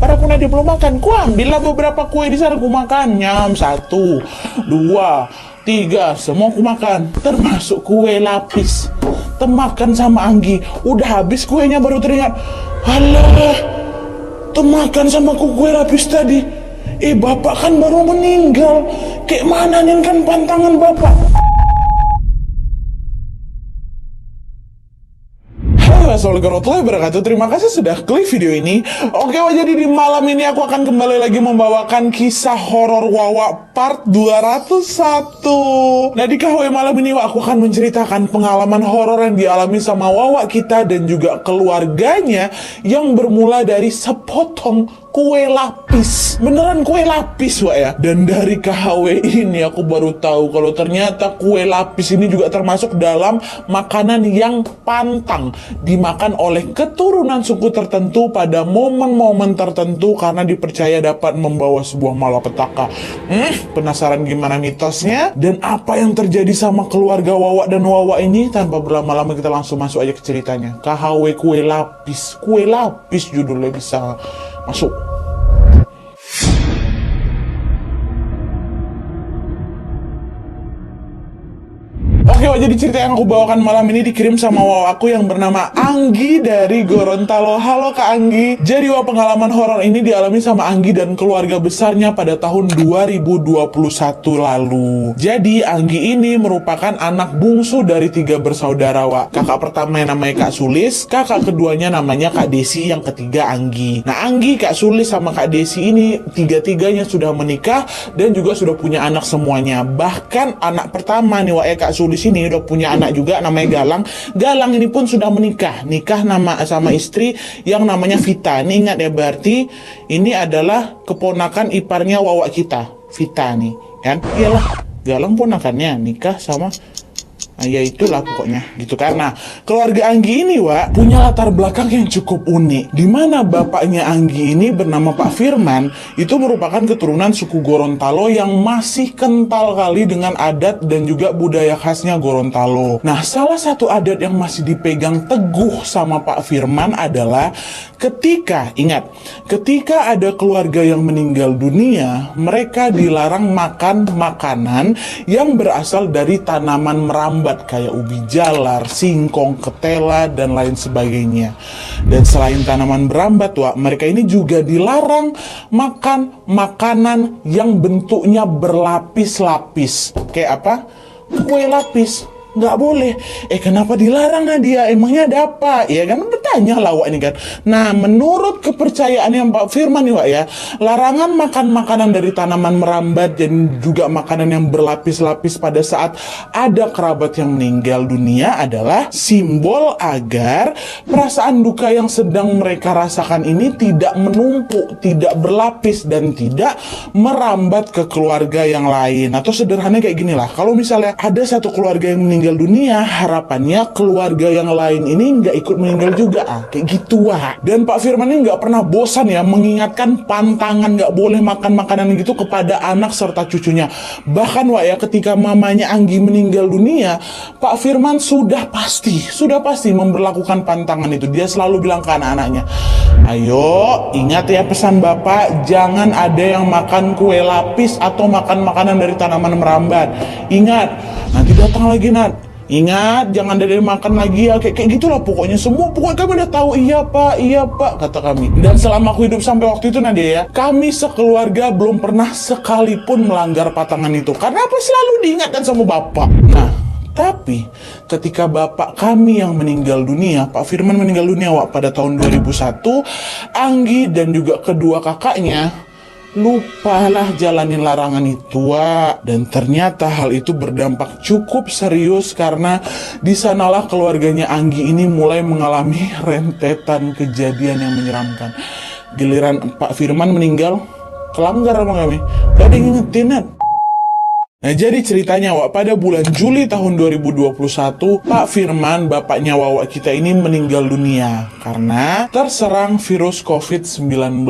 Padahal aku nanti belum makan. Ku ambillah beberapa kue di sana, ku makan. Nyam, 1, 2, 3, semua ku makan. Termasuk kue lapis. Temakan sama Anggi. Udah habis kuenya baru teringat. Alah, temakan sama kue lapis tadi. Bapak kan baru meninggal. Kayak mana nih kan pantangan bapak? Assalamualaikum warahmatullahi wabarakatuh. Terima kasih sudah klik video ini. Oke, jadi di malam ini aku akan kembali lagi membawakan kisah horor Wawa part 201. Nah, di KW malam ini aku akan menceritakan pengalaman horor yang dialami sama Wawa kita dan juga keluarganya yang bermula dari sepotong kue lapis. Beneran kue lapis, Wak ya. Dan dari KW ini aku baru tahu kalau ternyata kue lapis ini juga termasuk dalam makanan yang pantang dimakan oleh keturunan suku tertentu pada momen-momen tertentu karena dipercaya dapat membawa sebuah malapetaka. Penasaran gimana mitosnya dan apa yang terjadi sama keluarga Wawa dan Wawa ini? Tanpa berlama-lama kita langsung masuk aja ke ceritanya. KHW kue lapis judulnya, bisa masuk. Oke, jadi cerita yang aku bawakan malam ini dikirim sama Wawa aku yang bernama Anggi dari Gorontalo. Halo Kak Anggi. Jadi pengalaman horor ini dialami sama Anggi dan keluarga besarnya pada tahun 2021 lalu. Jadi Anggi ini merupakan anak bungsu dari 3 bersaudara, Wak. Kakak pertama yang namanya Kak Sulis, kakak keduanya namanya Kak Desi, yang ketiga Anggi. Nah, Anggi, Kak Sulis sama Kak Desi ini tiga-tiganya sudah menikah dan juga sudah punya anak semuanya. Bahkan anak pertama nih, Wak, Kak Sulis ini udah punya anak juga namanya Galang. Galang ini pun sudah nikah sama istri yang namanya Vita. Ini ingat ya, berarti ini adalah keponakan iparnya Wawa kita, Vita nih kan. Iyalah, Galang ponakannya nikah sama ya itulah pokoknya gitu kan. Nah, keluarga Anggi ini, Wak, punya latar belakang yang cukup unik, di mana bapaknya Anggi ini bernama Pak Firman, itu merupakan keturunan suku Gorontalo yang masih kental kali dengan adat dan juga budaya khasnya Gorontalo. Nah, salah satu adat yang masih dipegang teguh sama Pak Firman adalah ketika ada keluarga yang meninggal dunia, mereka dilarang makan makanan yang berasal dari tanaman merambat kayak ubi jalar, singkong, ketela, dan lain sebagainya. Dan selain tanaman berambat, Wak, mereka ini juga dilarang makan makanan yang bentuknya berlapis-lapis. Kayak apa? Kue lapis. Nggak boleh. Kenapa dilarang, Nadia? Emangnya ada apa? Ya kan, bertanya lah, Wak, ini kan. Nah, menurut kepercayaan yang Pak Firman nih, Wak, ya, larangan makan makanan dari tanaman merambat dan juga makanan yang berlapis-lapis pada saat ada kerabat yang meninggal dunia adalah simbol agar perasaan duka yang sedang mereka rasakan ini tidak menumpuk, tidak berlapis, dan tidak merambat ke keluarga yang lain. Atau sederhananya kayak gini lah, kalau misalnya ada satu keluarga yang meninggal dunia, harapannya keluarga yang lain ini nggak ikut meninggal juga, kayak gitu, Wak. Dan Pak Firman ini nggak pernah bosan ya mengingatkan pantangan nggak boleh makan makanan gitu kepada anak serta cucunya. Bahkan, Wak, ya, ketika mamanya Anggi meninggal dunia, Pak Firman sudah pasti memberlakukan pantangan itu. Dia selalu bilang ke anak-anaknya, ayo ingat ya pesan Bapak, jangan ada yang makan kue lapis atau makan makanan dari tanaman merambat. Ingat, nanti datang lagi, Nat. Ingat, jangan ada yang makan lagi ya. Kayak gitulah pokoknya. Pokoknya kami udah tahu. Iya pak, kata kami. Dan selama aku hidup sampai waktu itu, Nadia, ya, kami sekeluarga belum pernah sekalipun melanggar pantangan itu. Karena apa? Selalu diingatkan sama Bapak. Nah, tapi ketika bapak kami yang meninggal dunia, Pak Firman meninggal dunia, Wak, pada tahun 2001, Anggi dan juga kedua kakaknya lupalah jalanin larangan itu, Wak. Dan ternyata hal itu berdampak cukup serius karena di sanalah keluarganya Anggi ini mulai mengalami rentetan kejadian yang menyeramkan. Giliran Pak Firman meninggal, kelanggar sama kami. Gak ada yang ngingetin, Nat. Nah, jadi ceritanya, Wak, pada bulan Juli tahun 2021, Pak Firman, bapaknya Wawa kita ini meninggal dunia karena terserang virus COVID-19.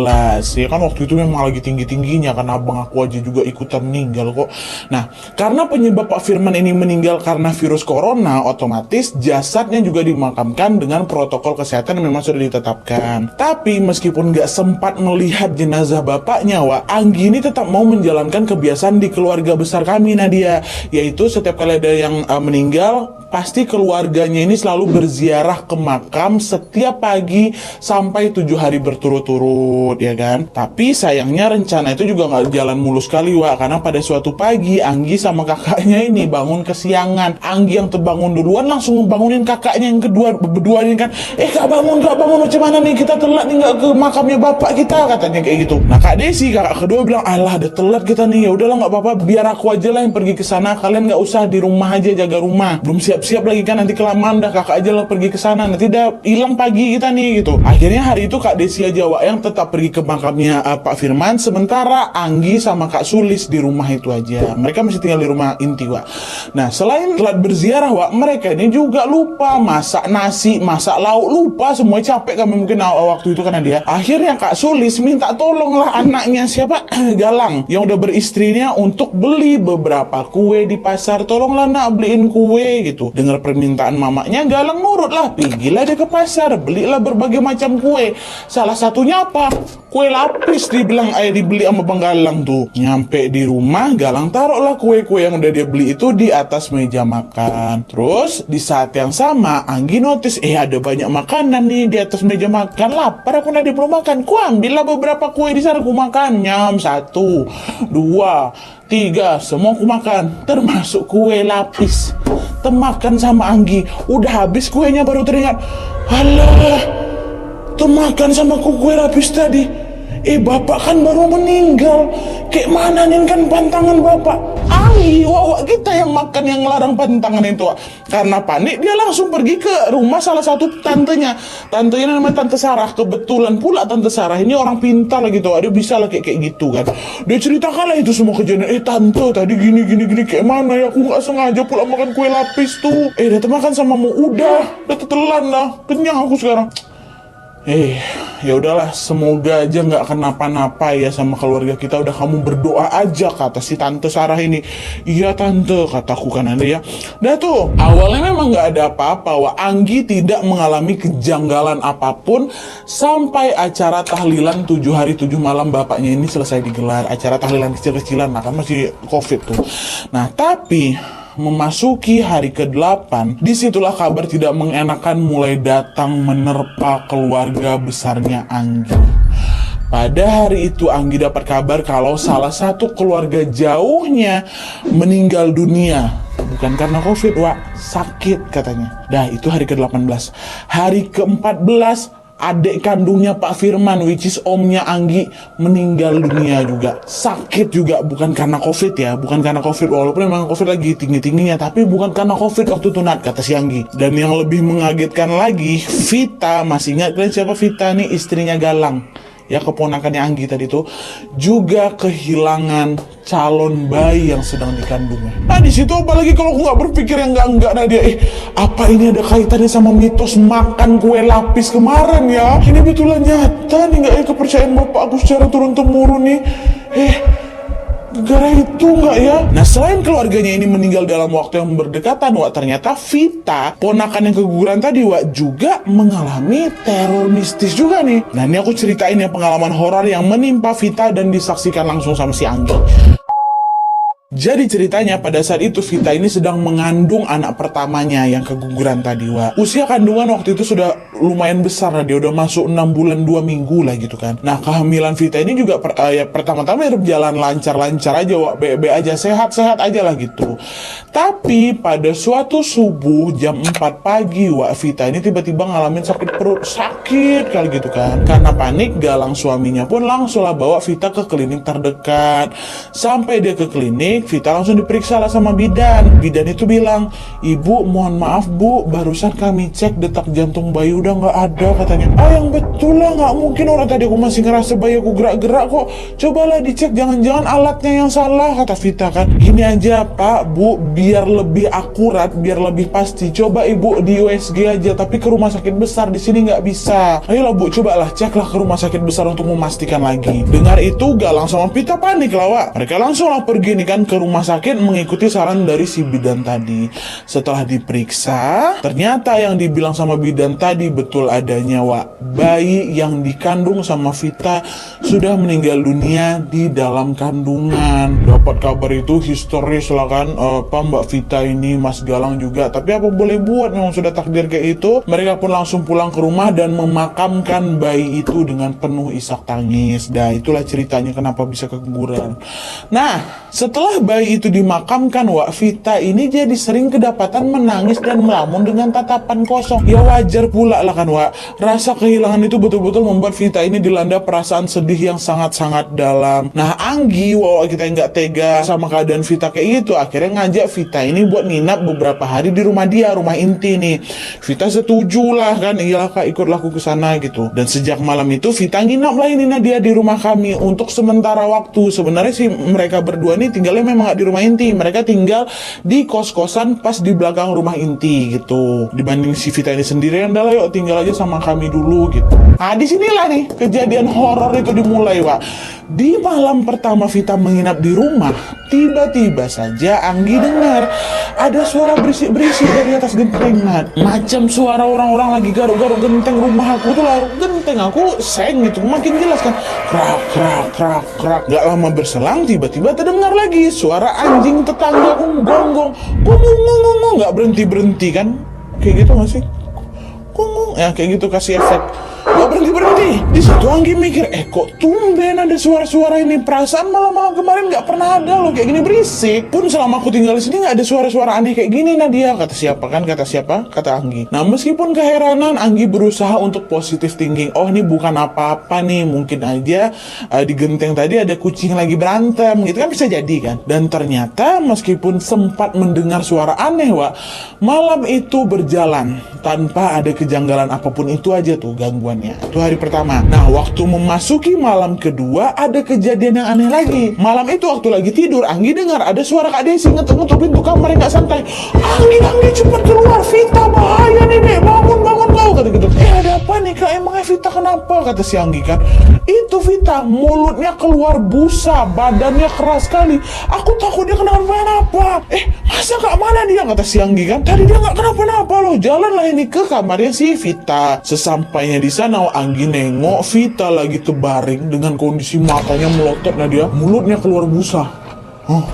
Ya kan waktu itu memang lagi tinggi-tingginya, kan abang aku aja juga ikutan meninggal kok. Nah, karena penyebab Pak Firman ini meninggal karena virus corona, otomatis jasadnya juga dimakamkan dengan protokol kesehatan yang memang sudah ditetapkan. Tapi meskipun nggak sempat melihat jenazah bapaknya, Wak, Anggi ini tetap mau menjalankan kebiasaan di keluarga besar kami, Nadia, yaitu setiap kali ada yang meninggal, pasti keluarganya ini selalu berziarah ke makam setiap pagi sampai 7 hari berturut-turut, ya kan. Tapi sayangnya rencana itu juga nggak jalan mulus kali, Wak, karena pada suatu pagi Anggi sama kakaknya ini bangun kesiangan. Anggi yang terbangun duluan langsung bangunin kakaknya yang kedua, berdua ini kan, kak bangun, macam mana nih, kita telat nih nggak ke makamnya bapak kita, katanya kayak gitu. Nah, Kak Desi, kakak kedua, bilang, alah udah telat kita nih, ya udahlah nggak apa-apa, biar aku aja lah yang pergi ke sana, kalian nggak usah di rumah aja jaga rumah, belum siap-siap lagi kan, nanti kelamaan, dah kakak aja lah pergi ke sana, nanti dah hilang pagi kita nih gitu. Akhirnya hari itu Kak Desi aja, Wak, yang tetap pergi ke makamnya Pak Firman, sementara Anggi sama Kak Sulis di rumah itu aja. Mereka masih tinggal di rumah inti, Wak. Nah, selain telat berziarah, Wak, mereka ini juga lupa masak nasi, masak lauk, lupa semua, capek kami mungkin waktu itu karena dia. Akhirnya Kak Sulis minta tolonglah anaknya siapa Galang yang udah beristrinya untuk beli beberapa kue di pasar. Tolonglah nak beliin kue gitu. Dengar permintaan mamanya, Galang nurut lah, pergilah dia ke pasar, belilah berbagai macam kue. Salah satunya apa? Kue lapis, dibilang dibeli sama Bang Galang tuh. Nyampe di rumah, Galang taruhlah kue-kue yang udah dia beli itu di atas meja makan. Terus di saat yang sama Anggi notice, ada banyak makanan nih di atas meja makan. Lapar aku, nanti belum makan. Ku ambillah beberapa kue di sana, ku makan. Nyam, 1, 2, 3, semua ku makan, termasuk kue lapis. Temakan sama Anggi, udah habis kuenya baru teringat, alah, temakan sama kue lapis tadi. Bapak kan baru meninggal, kayak mana nih kan pantangan bapak. Anggi, Wawa kita yang makan, yang larang pantangan itu. Karena panik, dia langsung pergi ke rumah salah satu tantenya. Tantenya namanya Tante Sarah. Kebetulan pula Tante Sarah ini orang pintar gitu, dia bisa lah kayak gitu kan. Dia ceritakan lah itu semua kejadian. Tante tadi gini kayak mana ya, aku nggak sengaja pula makan kue lapis tuh. Dia makan sama mau, udah telan lah, kenyang aku sekarang. Ya udahlah, semoga aja nggak kenapa-napa ya sama keluarga kita. Udah kamu berdoa aja, kata si Tante Sarah ini. Iya Tante, kataku kan ada ya. Dah tuh, awalnya memang nggak ada apa-apa, Wak. Anggi tidak mengalami kejanggalan apapun sampai acara tahlilan 7 hari 7 malam bapaknya ini selesai digelar. Acara tahlilan kecil-kecilan, nah kan masih COVID tuh. Nah, tapi memasuki hari ke-8, disitulah kabar tidak mengenakan mulai datang menerpa keluarga besarnya Anggi. Pada hari itu Anggi dapat kabar kalau salah satu keluarga jauhnya meninggal dunia. Bukan karena COVID, Wak, sakit katanya. Dah, itu hari ke-18. Hari ke-14, adik kandungnya Pak Firman, which is omnya Anggi, meninggal dunia juga. Sakit juga, bukan karena COVID ya, bukan karena COVID. Walaupun memang COVID lagi tinggi-tingginya, tapi bukan karena COVID waktu itu, Nat, kata si Anggi. Dan yang lebih mengagetkan lagi, Vita, masih ingat kalian siapa Vita nih? Istrinya Galang, ya keponakannya Anggi tadi tuh, juga kehilangan calon bayi yang sedang dikandungnya. Nah di situ apalagi kalau aku nggak berpikir yang enggak Nadia, apa ini ada kaitannya sama mitos makan kue lapis kemarin ya? Ini betulan nyata nih, nggak ya kepercayaan bapak aku secara turun temurun nih. Gara itu enggak ya? Nah, selain keluarganya ini meninggal dalam waktu yang berdekatan, Wak, ternyata Vita, ponakan yang keguguran tadi, Wak, juga mengalami teror mistis juga nih. Nah, ini aku ceritain ya pengalaman horor yang menimpa Vita dan disaksikan langsung sama si Anggi. Jadi ceritanya pada saat itu Vita ini sedang mengandung anak pertamanya yang keguguran tadi, Wak. Usia kandungan waktu itu sudah lumayan besar lah, dia udah masuk 6 bulan 2 minggu lah gitu kan. Nah, kehamilan Vita ini juga pertama-tama berjalan lancar-lancar aja, Wak, be-be aja, sehat-sehat aja lah gitu. Tapi pada suatu subuh jam 4 pagi, Wak, Vita ini tiba-tiba ngalamin sakit perut, sakit kali gitu kan. Karena panik, Galang suaminya pun langsung lah bawa Vita ke klinik terdekat. Sampai dia ke klinik, Vita langsung diperiksa lah sama bidan. Bidan itu bilang, "Ibu, mohon maaf bu, barusan kami cek detak jantung bayi udah nggak ada," katanya. "Ah, yang betul lah, nggak mungkin, orang tadi aku masih ngerasa bayi aku gerak-gerak kok. Cobalah dicek, jangan-jangan alatnya yang salah," kata Vita kan. "Gini aja pak, bu, biar lebih akurat, biar lebih pasti, coba ibu di USG aja, tapi ke rumah sakit besar, di sini nggak bisa. Ayolah bu, cobalah ceklah ke rumah sakit besar untuk memastikan lagi." Dengar itu Galang sama Vita panik lah Wak. Mereka langsung lah pergi nih kan ke rumah sakit mengikuti saran dari si bidan tadi. Setelah diperiksa, ternyata yang dibilang sama bidan tadi betul adanya Wak. Bayi yang dikandung sama Vita sudah meninggal dunia di dalam kandungan. Dapat kabar itu histeris lah kan, Mbak Vita ini, Mas Galang juga. Tapi apa boleh buat, memang sudah takdir kayak itu. Mereka pun langsung pulang ke rumah dan memakamkan bayi itu dengan penuh isak tangis. Dan itulah ceritanya kenapa bisa keguguran. Nah, setelah bayi itu dimakamkan Wak, Vita ini jadi sering kedapatan menangis dan melamun dengan tatapan kosong. Ya wajar pula lah kan Wak. Rasa kehilangan itu betul-betul membuat Vita ini dilanda perasaan sedih yang sangat-sangat dalam. Nah, Anggi, Wak, kita nggak tega sama keadaan Vita kayak gitu, akhirnya ngajak Vita ini buat nginap beberapa hari di rumah dia, rumah inti nih. Vita setuju lah kan, iyalah kak, ikutlah aku ke sana gitu. Dan sejak malam itu Vita nginap lah ini dia di rumah kami untuk sementara waktu. Sebenarnya sih mereka berdua nih tinggalnya memang gak di rumah inti, mereka tinggal di kos-kosan pas di belakang rumah inti gitu. Dibanding si Vita ini sendirian, dah yuk tinggal aja sama kami dulu gitu. Nah, disinilah nih kejadian horor itu dimulai Wak. Di malam pertama Vita menginap di rumah, tiba-tiba saja Anggi dengar ada suara berisik-berisik dari atas genteng. Macam suara orang-orang lagi garuk-garuk genteng rumah aku tuh, larut genteng aku seng gitu, makin jelas kan, krak krak krak krak. Gak lama berselang tiba-tiba terdengar lagi suara anjing tetangga gonggong, gonggong, nggak berhenti kan, kayak gitu nggak sih, gonggong ya kayak gitu, kasih efek. Gak berhenti. Di situ Anggi mikir, kok tumben ada suara-suara ini? Perasaan malam-malam kemarin gak pernah ada loh kayak gini berisik. Pun selama aku tinggal di sini gak ada suara-suara aneh kayak gini Nadia. Kata siapa? Kata Anggi. Nah, meskipun keheranan, Anggi berusaha untuk positive thinking. Oh, ini bukan apa-apa nih, mungkin aja di genteng tadi ada kucing lagi berantem gitu kan, bisa jadi kan. Dan ternyata meskipun sempat mendengar suara aneh Wak, malam itu berjalan tanpa ada kejanggalan apapun. Itu aja tuh gangguannya. Itu hari pertama. Nah, waktu memasuki malam kedua, ada kejadian yang aneh lagi. Malam itu waktu lagi tidur, Anggi dengar ada suara Kak Desi ngetuk-ngetuk pintu kamar yang gak santai. Anggi cepat keluar, Vita bahaya nih Nek, bangun kau, kata gitu. Ada apa nih Kak, emangnya Vita kenapa? Kata si Anggi kan. Itu Vita, mulutnya keluar busa, badannya keras sekali. Aku takut dia kenapa-napa. Masa Kak, mana dia? Kata si Anggi kan. Tadi dia gak kenapa-napa loh. Jalanlah ini ke kamarnya si Vita. Sesampainya di sana, Anggi nengok Vita lagi terbaring dengan kondisi matanya melotot, dia mulutnya keluar busa.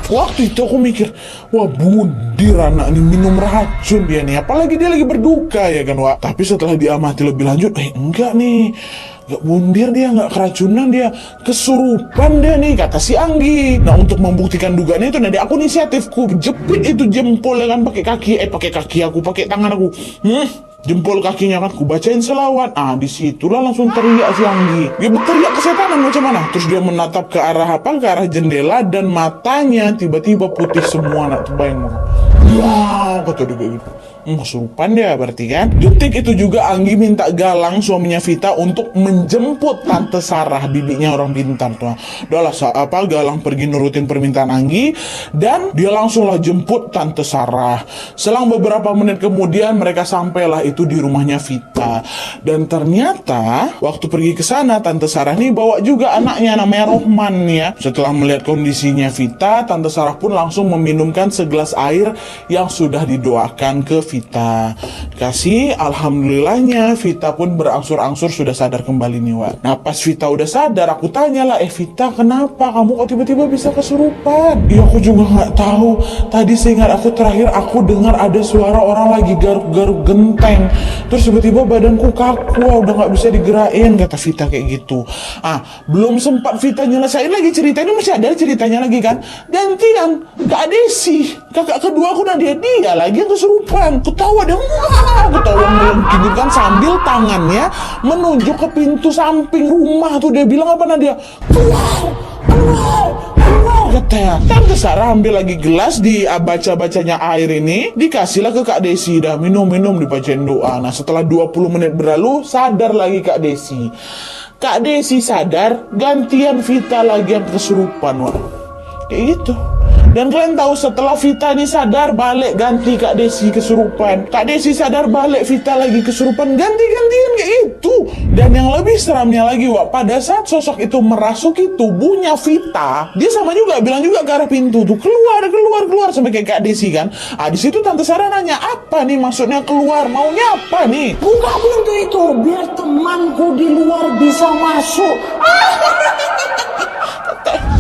Waktu itu aku mikir, wah budir anak ini, minum racun dia nih, apalagi dia lagi berduka ya kan Wak. Tapi setelah diamati lebih lanjut, enggak nih, gak bundir dia, gak keracunan dia, kesurupan dia nih, kata si Anggi. Nah, untuk membuktikan dugaannya itu, Nadia, aku inisiatifku jepit itu jempol ya kan, pakai kaki aku, pakai tangan aku, jempol kakinya kan, ku bacain selawat. Disitulah langsung teriak si Anggi. Dia berteriak kesetanan macam mana? Terus dia menatap ke arah ke arah jendela, dan matanya tiba-tiba putih semua. Nak terbayang, wow, kata dia gitu. Kesurupan dia berarti kan. Detik itu juga Anggi minta Galang, suaminya Vita, untuk menjemput Tante Sarah, bibinya orang pintar tuh. Udahlah, Galang pergi nurutin permintaan Anggi, dan dia langsunglah jemput Tante Sarah. Selang beberapa menit kemudian mereka sampailah itu di rumahnya Vita. Dan ternyata waktu pergi ke sana, Tante Sarah nih bawa juga anaknya namanya Rohman ya. Setelah melihat kondisinya Vita, Tante Sarah pun langsung meminumkan segelas air yang sudah didoakan ke Vita. Alhamdulillahnya Vita pun berangsur-angsur sudah sadar kembali nih Wak. Nah, pas Vita udah sadar, aku tanyalah, Vita kenapa kamu kok tiba-tiba bisa kesurupan? Ya aku juga nggak tahu. Tadi seingat aku terakhir aku dengar ada suara orang lagi garuk-garuk genteng. Terus tiba-tiba badanku kaku, udah nggak bisa digerakin, kata Vita kayak gitu. Belum sempat Vita nyelesain lagi cerita ini, masih ada ceritanya lagi kan. Gantian Kak Desi, kakak kedua aku Nadia, dia lagi yang kesurupan. Ketawa dia, ketawa melengking kan, sambil tangannya menunjuk ke pintu samping rumah tuh. Dia bilang apa Nadia? Wow, katanya. Tante Sarah ambil lagi gelas, di baca-bacanya air ini, dikasihlah ke Kak Desi. Dah minum-minum, dibacain doa. Nah setelah 20 menit berlalu, sadar lagi Kak Desi. Kak Desi sadar, gantian Vita lagi yang kesurupan, wah. Kayak gitu. Dan kalian tahu setelah Vita ini sadar, balik ganti Kak Desi kesurupan. Kak Desi sadar, balik Vita lagi kesurupan. Ganti-gantian kayak itu. Dan yang lebih seramnya lagi, Wak, pada saat sosok itu merasuki tubuhnya Vita, dia sama juga bilang juga ke arah pintu tuh, keluar sampai kayak Kak Desi kan. Di situ Tante Sarah nanya, apa nih maksudnya keluar? Maunya apa nih? Buka pintu itu biar temanku di luar bisa masuk.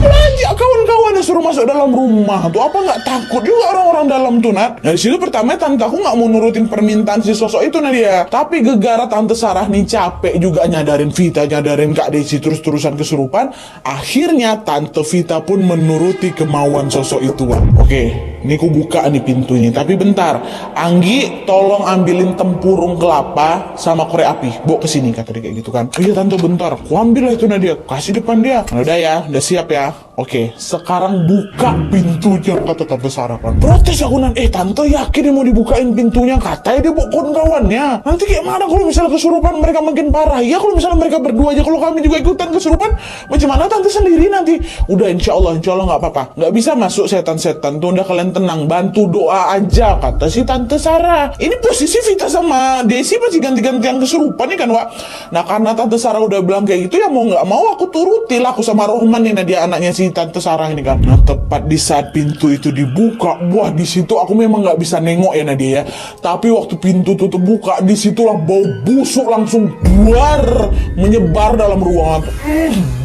Belanja kawan-kawan yang suruh masuk dalam rumah tuh, apa nggak takut juga orang-orang dalam tuh, Nat? Nah di situ pertama tante aku nggak mau nurutin permintaan si sosok itu, Nadia. Tapi gegara Tante Sarah nih capek juga nyadarin Vita, nyadarin Kak Desi terus-terusan kesurupan. Akhirnya Tante Vita pun menuruti kemauan sosok itu, Wak. Oke, ini aku buka nih pintu ini. Tapi bentar, Anggi tolong ambilin tempurung kelapa sama korek api. Bawa kesini, kata dia kayak gitu kan. Oh iya Tante, bentar. Aku ambil lah itu, Nadia. Kasih depan dia. Nah, udah ya, udah siap ya. Oke, sekarang buka pintunya, kata Tante Sarah kan. Protes aku, Nan. Tante yakin dia mau dibukain pintunya? Katanya dia bawa kawan-kawannya. Nanti kayak mana kalau misalnya kesurupan mereka makin parah? Ya kalau misalnya mereka berdua aja, kalau kami juga ikutan kesurupan, macam mana Tante sendiri nanti? Udah, insya Allah nggak apa-apa. Nggak bisa masuk setan-setan tuh, udah kalian tenang, bantu doa aja, kata si Tante Sarah. Ini posisi Vita sama Desi masih ganti-gantian kesurupan nih kan, Wak. Nah karena Tante Sarah udah bilang kayak gitu, ya mau nggak mau aku turuti lah, aku sama Rohman nih, dia anaknya si Tante Sarah ini kan. Nah tepat di saat pintu itu dibuka, wah di situ aku memang nggak bisa nengok ya Nadia ya. Tapi waktu pintu tutup buka, disitulah bau busuk langsung buar menyebar dalam ruangan.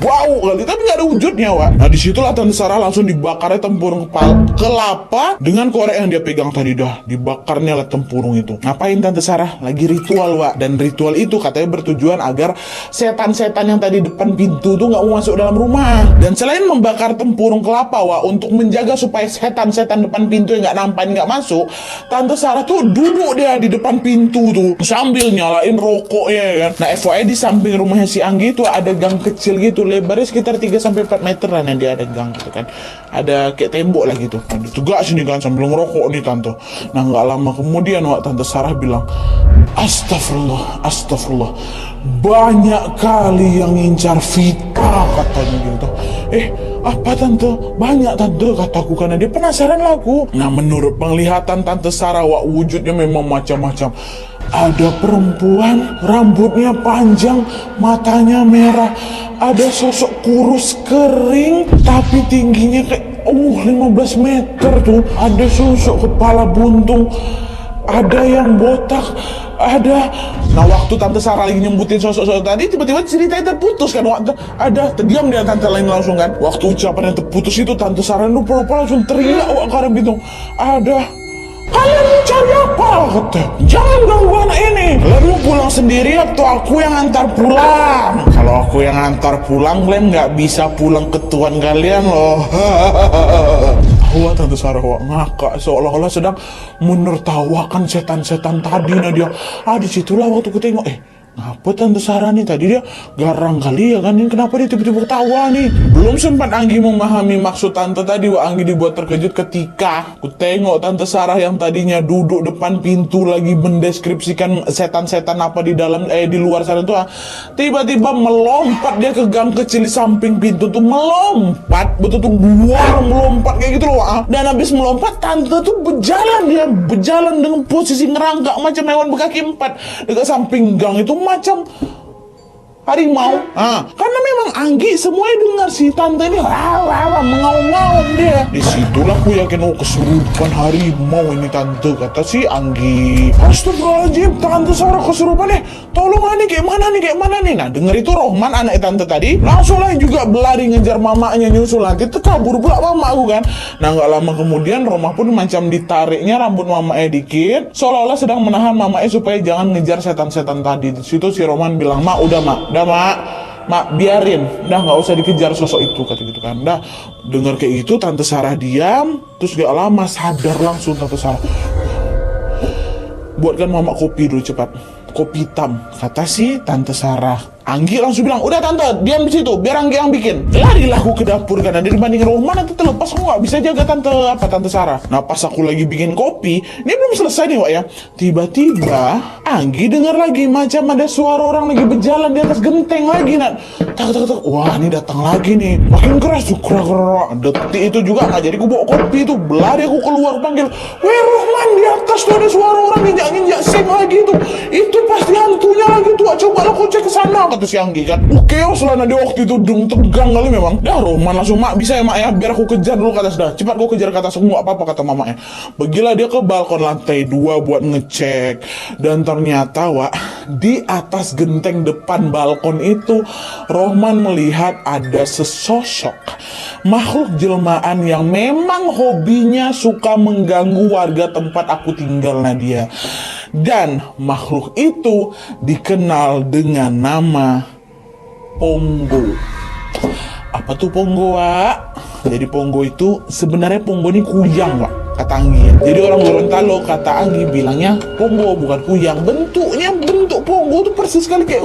Bau kali, tapi nggak ada wujudnya, Wak. Nah disitulah Tante Sarah langsung dibakarnya tempurung kelapa dengan korek yang dia pegang tadi, dah dibakarnya lah tempurung itu. Ngapain Tante Sarah? Lagi ritual, Wak. Dan ritual itu katanya bertujuan agar setan-setan yang tadi depan pintu tuh nggak mau masuk dalam rumah. Dan selain membakar tempurung kelapa, Wak, untuk menjaga supaya setan-setan depan pintu yang nggak nampak, nggak masuk, Tante Sarah tuh duduk dia di depan pintu tuh sambil nyalain rokoknya kan. Nah FYI di samping rumahnya si Anggi itu ada gang kecil gitu, lebarnya sekitar 3-4 meteran, yang dia ada gang gitu kan, ada kayak tembok lah gitu. Nah tegak sini kan sambil ngerokok nih Tante. Nah nggak lama kemudian, Wak, Tante Sarah bilang, Astagfirullah, banyak kali yang ngincar Vita, katanya gitu. Apa Tante? Banyak Tante, kataku, karena dia penasaran lah aku. Nah menurut penglihatan Tante Sarah, Wak, wujudnya memang macam-macam. Ada perempuan, rambutnya panjang, matanya merah. Ada sosok kurus kering, tapi tingginya kayak 15 meter tuh. Ada sosok kepala buntung, ada yang botak, ada. Nah waktu Tante Sarah lagi nyebutin sosok-sosok tadi, tiba-tiba ceritanya terputus kan. Ada terdiam dia Tante lain langsung kan. Waktu ucapan yang terputus itu, Tante Sarah lupa langsung teriak, Wak, karena gitu. Kalian mau cari apa? Kata, jangan ganggu anak ini. Kalian mau pulang sendiri atau aku yang antar pulang? Kalau aku yang antar pulang, kalian nggak bisa pulang ke tuan kalian loh. Wah Tante Sarah, Wak, ngakak seolah-olah sedang menertawakan setan-setan tadi. Nah dia, disitulah waktu ku tengok, apa Tante Sarah nih tadi dia garang kali ya kan, ini kenapa dia tiba-tiba ketawa nih. Belum sempat Anggi memahami maksud Tante tadi, Wak, Anggi dibuat terkejut ketika ku tengok Tante Sarah yang tadinya duduk depan pintu lagi mendeskripsikan setan-setan apa di dalam di luar sana tuh, tiba-tiba melompat dia ke gang kecil di samping pintu tuh, melompat betul-betul melompat kayak gitu loh, Wak. Dan habis melompat Tante tuh berjalan dengan posisi ngerangkak macam hewan berkaki 4 dekat samping gang itu, macam harimau. Karena memang Anggi semuanya dengar si Tante ini mengaum-ngaum dia. Disitulah aku yakin, kesurupan harimau ini Tante, kata si Anggi. Astagfirullahaladzim, Tante Sarah kesurupan tolong nih, kayak mana nih. Nah denger itu Rohman, anak Tante tadi, langsung lah juga berlari ngejar mamanya, nyusul nanti terkabur pula mama aku kan. Nah nggak lama kemudian Rohman pun macam ditariknya rambut mamanya dikit, seolah-olah sedang menahan mamanya supaya jangan ngejar setan-setan tadi. Di situ si Rohman bilang, udah mak, biarin, nggak usah dikejar sosok itu, kata gitu kan. Dengar kayak gitu Tante Sarah diam, terus gak lama sadar langsung Tante Sarah. Buatkan mama kopi dulu cepat, kopi hitam, kata si Tante Sarah. Anggi langsung bilang, udah tante, diam di situ, biar Anggi yang bikin. Larilah aku ke dapur karena dibanding Rohman nanti terlepas aku nggak bisa jaga tante Sarah. Nah pas aku lagi bikin kopi, ini belum selesai nih Wak ya. Tiba-tiba Anggi dengar lagi macam ada suara orang lagi berjalan di atas genteng lagi. Nah, tak. Wah ini datang lagi nih, makin keras tuh, detik itu juga nggak jadi aku bawa kopi itu, lari aku keluar panggil, weh Rohman di atas tuh ada suara orang nginjak seng lagi tuh, itu pasti hantunya lagi tuh, coba lo cek ke sana kata si Anggi kan. Oke, selama di waktu itu tegang kali memang. Dah Rohman langsung, mak bisa ya mak ya, biar aku kejar dulu ke atas dah. Cepat gue kejar ke atas, semua apa-apa kata mamanya. Pergilah dia ke balkon lantai 2 buat ngecek. Dan ternyata Wak, di atas genteng depan balkon itu Rohman melihat ada sesosok makhluk jelmaan yang memang hobinya suka mengganggu warga tempat aku tinggal Nadia. Dan makhluk itu dikenal dengan nama Pongo. Apa tuh Pongo, Wak? Jadi Pongo itu sebenarnya Pongo ini kuyang, Wak, kata Anggi ya. Jadi orang Gorontalo kata Anggi bilangnya Pongo bukan kuyang. Bentuk Pongo tuh persis sekali kayak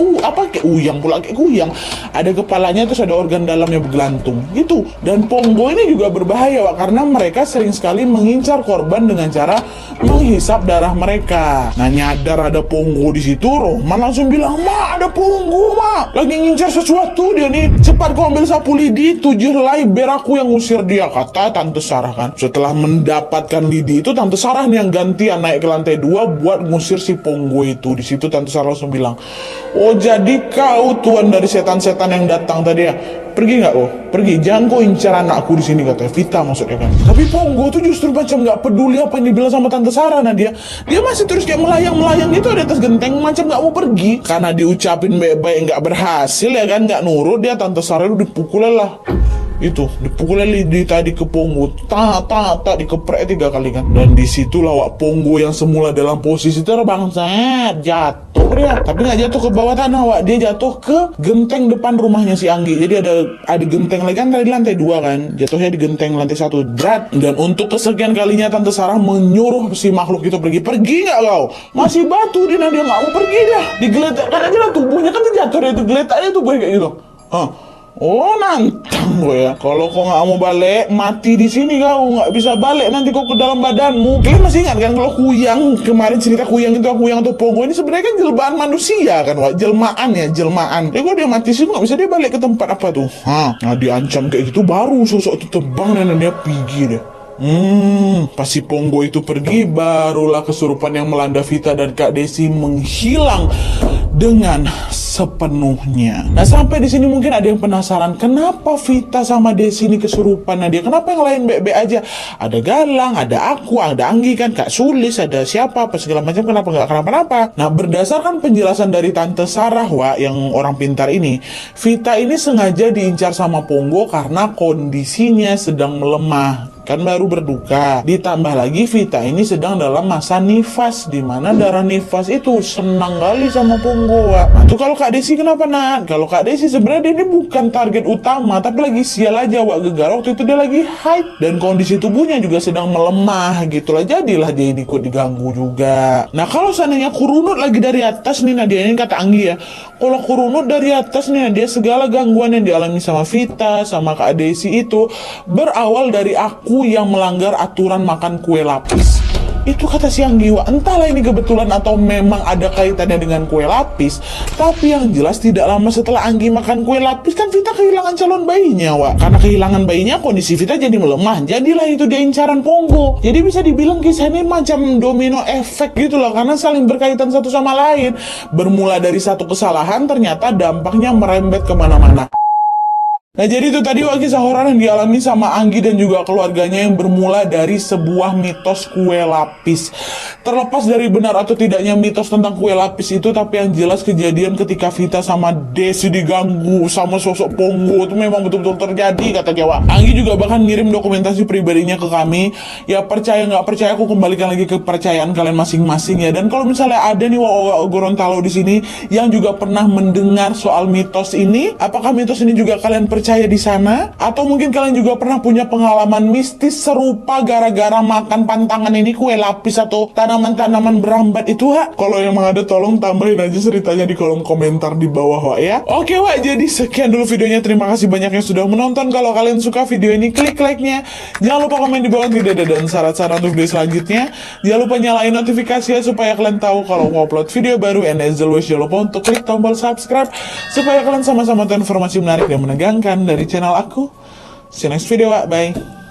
kayak uyang pula, kayak kuyang. Ada kepalanya terus ada organ dalamnya bergelantung gitu. Dan Pongo ini juga berbahaya, Wak, karena mereka sering sekali mengincar korban dengan cara menghisap darah mereka. Nah nyadar ada Pongo di situ, Rohman langsung bilang, "Ma, ada Pongo, Ma. Lagi ngincar sesuatu dia nih. Cepat kau ambil sapu lidi, 7 helai biar aku yang ngusir dia," kata Tante Sarah kan. Setelah mendapatkan lidi itu, Tante Sarah nih yang gantian naik ke lantai 2 buat ngusir si Pongo itu. Di situ Tante Sarah langsung bilang, "Oh jadi kau tuan dari setan-setan yang datang tadi ya? Pergi nggak, oh? Pergi, jangan kau incar anakku di sini," katanya. Vita maksudnya kan. Tapi Pongo tuh justru macam nggak peduli apa yang dibilang sama Tante Sarah. Nah dia masih terus kayak melayang gitu di atas genteng, macam nggak mau pergi. Karena diucapin baik-baik nggak berhasil ya kan, nggak nurut dia. Tante Sarah itu dipukul lah. Dipukulnya lidi tadi ke Pongo, tak dikeprek 3 kali kan. Dan disitulah Wak, Pongo yang semula dalam posisi terbang jatuh dia, tapi nggak jatuh ke bawah tanah, Wak, dia jatuh ke genteng depan rumahnya si Anggi. Jadi ada genteng lagi kan, tadi lantai 2 kan, jatuhnya di genteng lantai 1 berat. Dan untuk kesekian kalinya Tante Sarah menyuruh si makhluk itu pergi nggak kau, masih batu dia nggak mau pergi dia, digeletakkan aja lah tubuhnya kan, jatuh dia itu geletaknya tuh kayak gitu. Oh nantang gue ya, kalau kau nggak mau balik mati di sini, kau nggak bisa balik nanti kau ke dalam badanmu. Kalian masih ingat kan kalau kuyang kemarin, cerita kuyang itu, kuyang atau Pongo ini sebenarnya kan jelmaan manusia kan, Wak, jelmaan. Ya kalau dia mati sih nggak bisa dia balik ke tempat apa tuh. Nah diancam kayak gitu baru sosok itu terbang dan dia pergi deh. Pas si Pongo itu pergi, barulah kesurupan yang melanda Vita dan Kak Desi menghilang dengan sepenuhnya. Nah sampai di sini mungkin ada yang penasaran, kenapa Vita sama Desi ini kesurupan? Nah dia kenapa yang lain baik-baik aja? Ada Galang, ada aku, ada Anggi kan, Kak Sulis, ada siapa apa segala macam, kenapa nggak kenapa-napa? Nah berdasarkan penjelasan dari Tante Sarah, Wak, yang orang pintar ini, Vita ini sengaja diincar sama Pongo karena kondisinya sedang melemah. Kan baru berduka, ditambah lagi Vita ini sedang dalam masa nifas, dimana darah nifas itu senang kali sama Pongo, Wak. Nah tuh kalau Kak Desi kenapa, Nat? Kalau Kak Desi sebenarnya dia ini bukan target utama, tapi lagi sial aja, Wak, gegar waktu itu dia lagi haid dan kondisi tubuhnya juga sedang melemah gitulah, jadilah dia ikut diganggu juga. Nah kalau seandainya kurunut lagi dari atas nih, Nadia ini kata Anggi ya, kalau kurunut dari atas nih Nadia, segala gangguan yang dialami sama Vita sama Kak Desi itu berawal dari aku yang melanggar aturan makan kue lapis. Itu kata si Anggi, Wak. Entahlah ini kebetulan atau memang ada kaitannya dengan kue lapis, tapi yang jelas tidak lama setelah Anggi makan kue lapis kan Vita kehilangan calon bayinya, Wak. Karena kehilangan bayinya kondisi Vita jadi melemah, jadilah itu dia incaran Pongo. Jadi bisa dibilang kisah ini macam domino efek gitu loh, karena saling berkaitan satu sama lain. Bermula dari satu kesalahan, ternyata dampaknya merembet kemana-mana. Nah jadi itu tadi, Wak, kisah horor yang dialami sama Anggi dan juga keluarganya yang bermula dari sebuah mitos kue lapis. Terlepas dari benar atau tidaknya mitos tentang kue lapis itu, tapi yang jelas kejadian ketika Vita sama Desi diganggu sama sosok Pongo itu memang betul-betul terjadi, kata Jawa. Anggi juga bahkan ngirim dokumentasi pribadinya ke kami. Ya percaya nggak percaya, aku kembalikan lagi ke kepercayaan kalian masing-masing ya. Dan kalau misalnya ada nih Wak Gorontalo di sini yang juga pernah mendengar soal mitos ini, apakah mitos ini juga kalian percaya percaya di sana? Atau mungkin kalian juga pernah punya pengalaman mistis serupa gara-gara makan pantangan ini kue lapis atau tanaman-tanaman berambat itu, Wak? Kalau emang ada, tolong tambahin aja ceritanya di kolom komentar di bawah, Wak, ya. Oke, Wak, jadi sekian dulu videonya. Terima kasih banyak yang sudah menonton. Kalau kalian suka video ini, klik like-nya. Jangan lupa komen di bawah tidak ada dan syarat-syarat untuk video selanjutnya. Jangan lupa nyalain notifikasinya supaya kalian tahu kalau mau upload video baru. And as always, jangan lupa untuk klik tombol subscribe supaya kalian sama-sama tahu informasi menarik dan menegangkan dari channel aku. See you next video, Wak. Bye.